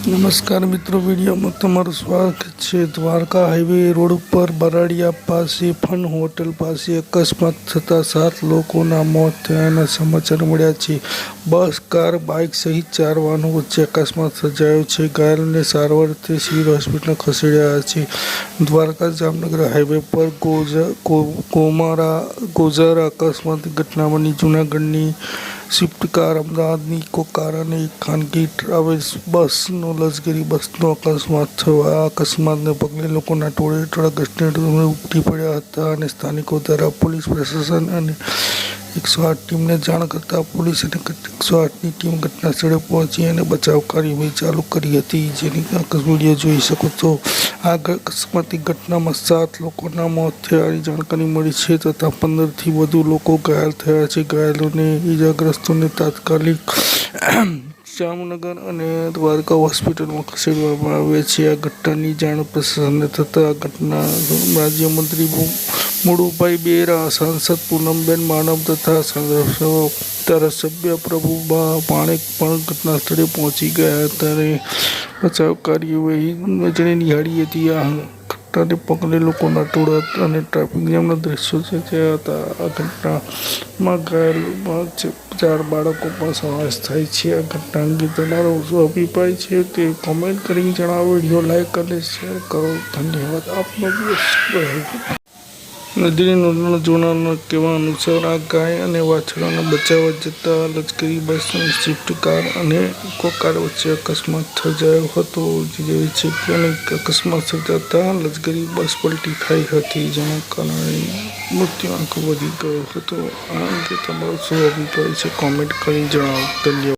નમસ્કાર મિત્રો, વિડીયોમાં તમારું સ્વાગત છે। દ્વારકા હાઈવે રોડ ઉપર બરાડિયા પાસે ફન હોટલ પાસે અકસ્માત થતાં 7 લોકોના મોત થયાના સમાચાર મળ્યા છે। બસ, કાર, બાઇક સહિત 4 વાહનો વચ્ચે અકસ્માત સર્જાયો છે। ઘાયલોને સારવાર અર્થે સિવિલ હોસ્પિટલ ખસેડાયા છે। દ્વારકા જામનગર હાઈવે પર ગોઝારા અકસ્માતની ઘટના બની। જૂનાગઢની સ્વિફ્ટ કાર અમદાવાદની ઇકો કાર અને એક ખાનગી ટ્રાવેલ્સ બસનો લક્ઝરી બસનો અકસ્માત થયો। આ અકસ્માતને પગલે લોકોના ટોળે ટોળા ઉમટી પડ્યા હતા અને સ્થાનિકો દ્વારા પોલીસ પ્રશાસન અને 108 ટીમને જાણ કરતા પોલીસ અને 108ની ટીમ ઘટના સ્થળે પહોંચી અને બચાવ કાર્યવાહી ચાલુ કરી હતી, જેની વિડીયો જોઈ શકો છો। આ અકસ્માતની ઘટનામાં 7 લોકોના મોત થયાની જાણકારી મળી છે તથા 15થી વધુ લોકો ઘાયલ થયા છે। ઘાયલોને ઇજાગ્રસ્તોને તાત્કાલિક જામનગર અને દ્વારકા હોસ્પિટલમાં ખસેડવામાં આવ્યા છે। આ ઘટનાની જાણ પ્રશાસનને થતાં આ ઘટના રાજ્યમંત્રી મુળુભાઈ બેરા, સાંસદ પૂનમબેન માનવ તથા ધારાસભ્ય પ્રભુબા માણેક પણ ઘટના સ્થળે પહોંચી ગયા હતા અને બચાવ કાર્યવાહી નજરે નિહાળી હતી। આ ઘટનાને પગલે લોકોના ટોળા અને ટ્રાફિક જામના દ્રશ્યો સર્જાયા હતા। આ ઘટનામાં ઘાયલોમાં 4 બાળકો પણ સમાવેશ થાય છે। આ ઘટના અંગે તમારો શું અભિપ્રાય છે તે કોમેન્ટ કરીને જણાવો। વિડીયો લાઈક અને શેર કરો। ધન્યવાદ। આપનો દિવસ શુભ રહે। નદીની નોંધમાં જોનારના કહેવા અનુસાર આ ગાય અને વાછરડાને બચાવવા જતા લક્ઝરી બસ અને સ્વિફ્ટ કાર અને ઇકો કાર વચ્ચે અકસ્માત સર્જાયો હતો, જેવી છે કે અકસ્માત સર્જાતા લક્ઝરી બસ પલટી ખાઈ હતી, જેના કારણે મૃત્યુઆંક વધી ગયો હતો। આ અંગે તમારો શું અભિપ્રાય છે કોમેન્ટ કરીને જણાવો। ધન્યવાદ।